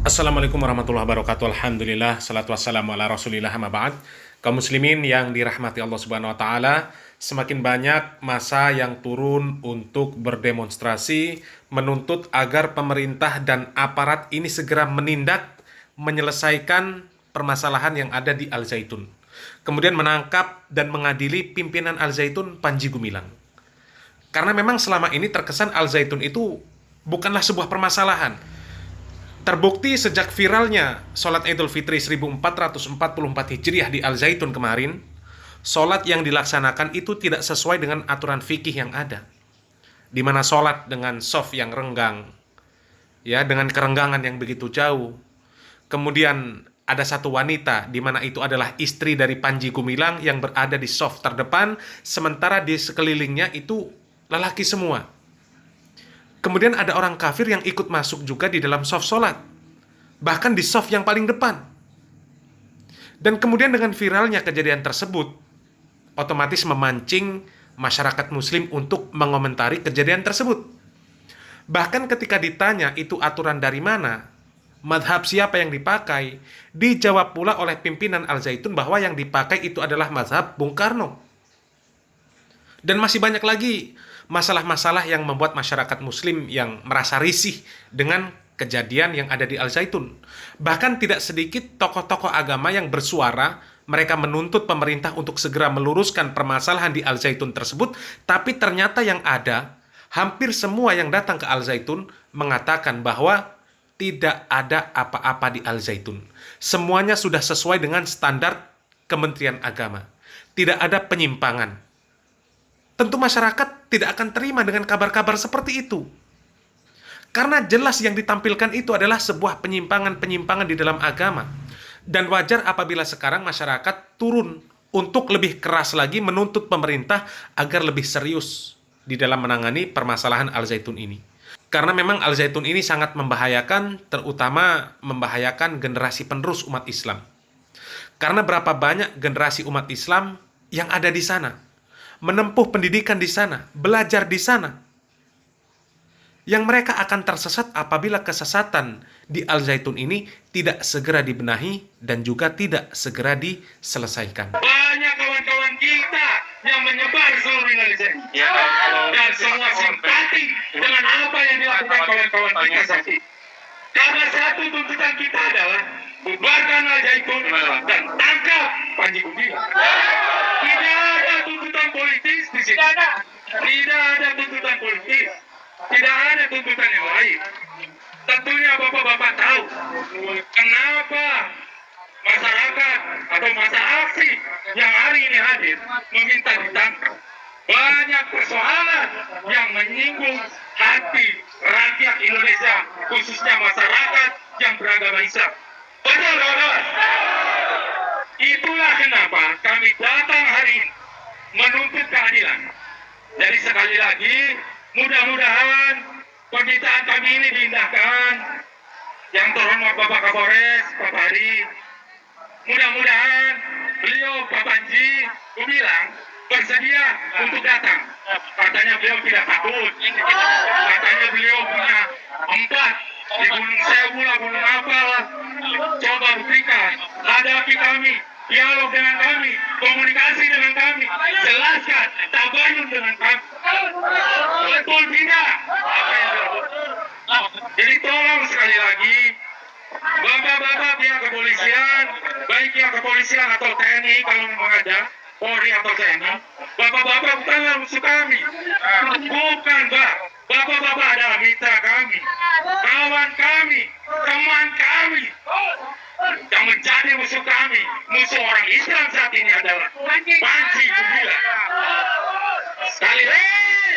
Assalamualaikum warahmatullahi wabarakatuh. Alhamdulillah, salatu wassalamu ala rasulillah, amma ba'd. Kaum muslimin yang dirahmati Allah subhanahu wa ta'ala, semakin banyak massa yang turun untuk berdemonstrasi, menuntut agar pemerintah dan aparat ini segera menindak, menyelesaikan permasalahan yang ada di Al Zaitun. Kemudian menangkap dan mengadili pimpinan Al Zaitun Panji Gumilang. Karena memang selama ini terkesan Al Zaitun itu bukanlah sebuah permasalahan. Terbukti sejak viralnya sholat Idul Fitri 1444 Hijriah di Al Zaitun kemarin, sholat yang dilaksanakan itu tidak sesuai dengan aturan fikih yang ada. Di mana sholat dengan shaf yang renggang, ya, dengan kerenggangan yang begitu jauh. Kemudian ada satu wanita, di mana itu adalah istri dari Panji Gumilang yang berada di shaf terdepan, sementara di sekelilingnya itu lelaki semua. Kemudian ada orang kafir yang ikut masuk juga di dalam shaf sholat, bahkan di shaf yang paling depan. Dan kemudian dengan viralnya kejadian tersebut, otomatis memancing masyarakat muslim untuk mengomentari kejadian tersebut. Bahkan ketika ditanya itu aturan dari mana, madhab siapa yang dipakai, dijawab pula oleh pimpinan Al Zaitun bahwa yang dipakai itu adalah madhab Bung Karno. Dan masih banyak lagi masalah-masalah yang membuat masyarakat muslim yang merasa risih dengan kejadian yang ada di Al Zaitun. Bahkan tidak sedikit tokoh-tokoh agama yang bersuara, mereka menuntut pemerintah untuk segera meluruskan permasalahan di Al Zaitun tersebut, tapi ternyata yang ada, hampir semua yang datang ke Al Zaitun mengatakan bahwa tidak ada apa-apa di Al Zaitun. Semuanya sudah sesuai dengan standar Kementerian Agama. Tidak ada penyimpangan. Tentu masyarakat tidak akan terima dengan kabar-kabar seperti itu. Karena jelas yang ditampilkan itu adalah sebuah penyimpangan-penyimpangan di dalam agama. Dan wajar apabila sekarang masyarakat turun untuk lebih keras lagi menuntut pemerintah agar lebih serius di dalam menangani permasalahan Al Zaitun ini. Karena memang Al Zaitun ini sangat membahayakan, terutama membahayakan generasi penerus umat Islam. Karena berapa banyak generasi umat Islam yang ada di sana, menempuh pendidikan di sana, belajar di sana, yang mereka akan tersesat apabila kesesatan di Al Zaitun ini tidak segera dibenahi dan juga tidak segera diselesaikan. Banyak kawan-kawan kita yang menyebar seluruh Indonesia ya, dan semua simpati dengan apa yang dilakukan kawan-kawan kita saat ini. Karena satu tuntutan kita adalah bubarkan Al Zaitun dan tangkap Panji Gumilang. Tidak ada tuntutan politis di sini. Tidak ada tuntutan politis. Tidak ada tuntutan yang lain. Tentunya Bapak-Bapak tahu kenapa masyarakat atau masa aksi yang hari ini hadir meminta ditangkap. Banyak persoalan yang menyinggung hati rakyat Indonesia, khususnya masyarakat yang beragama Islam. Betul, kawan-kawan? Itulah kenapa kami datang hari ini menuntut keadilan. Jadi sekali lagi, mudah-mudahan permintaan kami ini diindahkan. Yang terhormat Bapak Kapolres, Pak Hari, mudah-mudahan beliau Pak Panji Gumilang bersedia untuk datang. Katanya beliau tidak takut. Katanya beliau punya 4 di Gunung Sewu lah, Gunung apa lah. Coba buktikan, hadapi kami, dialog dengan kami, komunikasi dengan kami, jelaskan, tabayun dengan kami. Betul tidak? Apa yang dilakukan? Jadi tolong sekali lagi, Bapak-bapak pihak kepolisian, baik pihak kepolisian atau TNI kalau memang ada, Polri atau TNI, Bapak-bapak bukanlah musuh kami. Bukan, Pak. Bapak-bapak adalah mitra kami, kawan kami, teman kami. Yang menjadi musuh kami, musuh orang Islam saat ini adalah Panji Gumilang. Sekali lagi,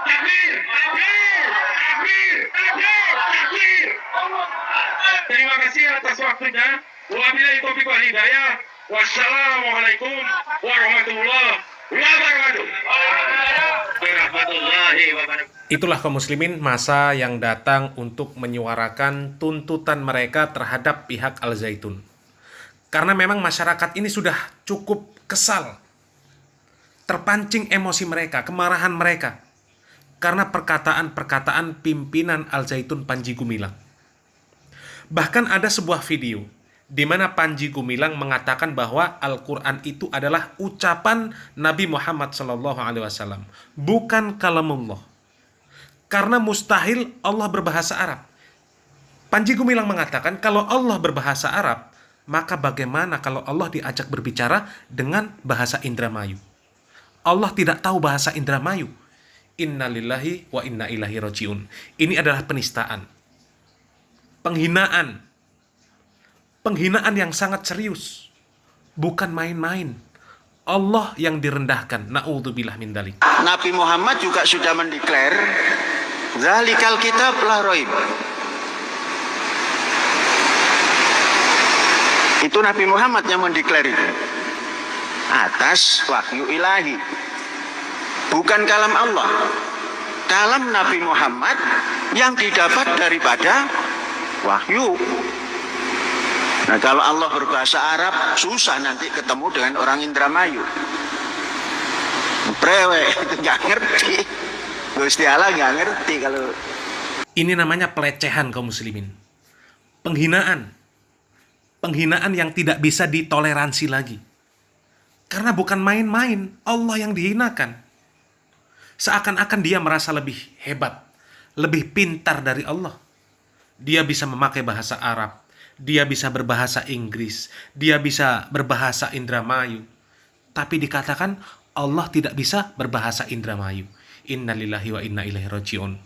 takbir, takbir, takbir, takbir, takbir. Terima kasih atas waktunya. Wabillahi taufiq wal hidayah. Wassalamualaikum warahmatullahi wabarakatuh. Itulah kaum muslimin, massa yang datang untuk menyuarakan tuntutan mereka terhadap pihak Al Zaitun. Karena memang masyarakat ini sudah cukup kesal, terpancing emosi mereka, kemarahan mereka, karena perkataan-perkataan pimpinan Al Zaitun Panji Gumilang. Bahkan ada sebuah video di mana Panji Gumilang mengatakan bahwa Al-Quran itu adalah ucapan Nabi Muhammad SAW, bukan kalamullah. Karena mustahil Allah berbahasa Arab. Panji Gumilang mengatakan kalau Allah berbahasa Arab, maka bagaimana kalau Allah diajak berbicara dengan bahasa Indramayu? Allah tidak tahu bahasa Indramayu. Inna lillahi wa inna ilaihi rajiun. Ini adalah penistaan. Penghinaan. Penghinaan yang sangat serius. Bukan main-main. Allah yang direndahkan. Na'udzubillah min dzalik. Nabi Muhammad juga sudah mendeklar zalikal kitab la raib. Itu Nabi Muhammad yang mendeklar itu atas wahyu ilahi, bukan kalam Allah. Kalam Nabi Muhammad yang didapat daripada wahyu. Nah, kalau Allah berbahasa Arab, susah nanti ketemu dengan orang Indramayu. Prewek itu nggak ngerti. Gusti Allah nggak ngerti kalau. Ini namanya pelecehan kaum muslimin. Penghinaan. Penghinaan yang tidak bisa ditoleransi lagi. Karena bukan main-main, Allah yang dihinakan. Seakan-akan dia merasa lebih hebat, lebih pintar dari Allah. Dia bisa memakai bahasa Arab, dia bisa berbahasa Inggris, dia bisa berbahasa Indramayu. Tapi dikatakan Allah tidak bisa berbahasa Indramayu. Innalillahi wa inna ilaihi rajiun.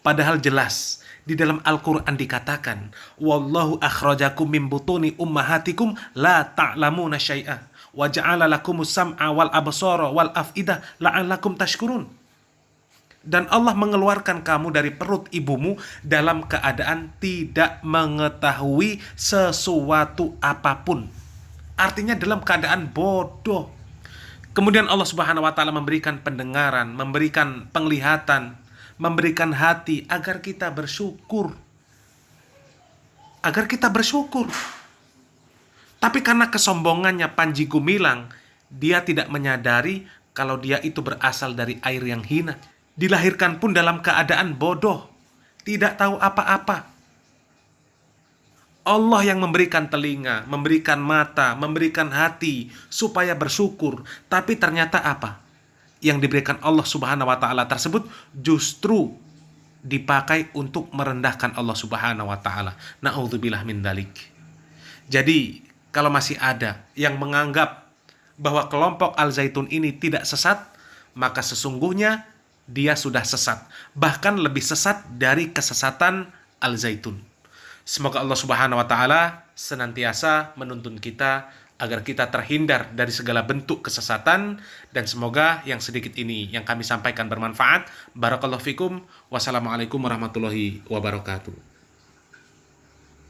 Padahal jelas di dalam Al-Quran dikatakan, wallahu akhrajakum min butuni ummahatikum la ta'lamuna syai'a wa ja'ala lakumus sam'a wal absara wal af'idah la'allakum tashkurun. Dan Allah mengeluarkan kamu dari perut ibumu dalam keadaan tidak mengetahui sesuatu apapun. Artinya dalam keadaan bodoh. Kemudian Allah Subhanahu wa taala memberikan pendengaran, memberikan penglihatan, memberikan hati agar kita bersyukur. Agar kita bersyukur. Tapi karena kesombongannya Panji Gumilang, dia tidak menyadari kalau dia itu berasal dari air yang hina. Dilahirkan pun dalam keadaan bodoh, tidak tahu apa-apa. Allah yang memberikan telinga, memberikan mata, memberikan hati supaya bersyukur. Tapi ternyata apa? Yang diberikan Allah Subhanahu wa taala tersebut justru dipakai untuk merendahkan Allah Subhanahu wa taala. Na'udzubillah min dzalik. Jadi, kalau masih ada yang menganggap bahwa kelompok Al-Zaitun ini tidak sesat, maka sesungguhnya dia sudah sesat. Bahkan lebih sesat dari kesesatan Al-Zaitun. Semoga Allah Subhanahu wa taala senantiasa menuntun kita agar kita terhindar dari segala bentuk kesesatan, dan semoga yang sedikit ini yang kami sampaikan bermanfaat. Barakallahu fikum. Wassalamualaikum warahmatullahi wabarakatuh.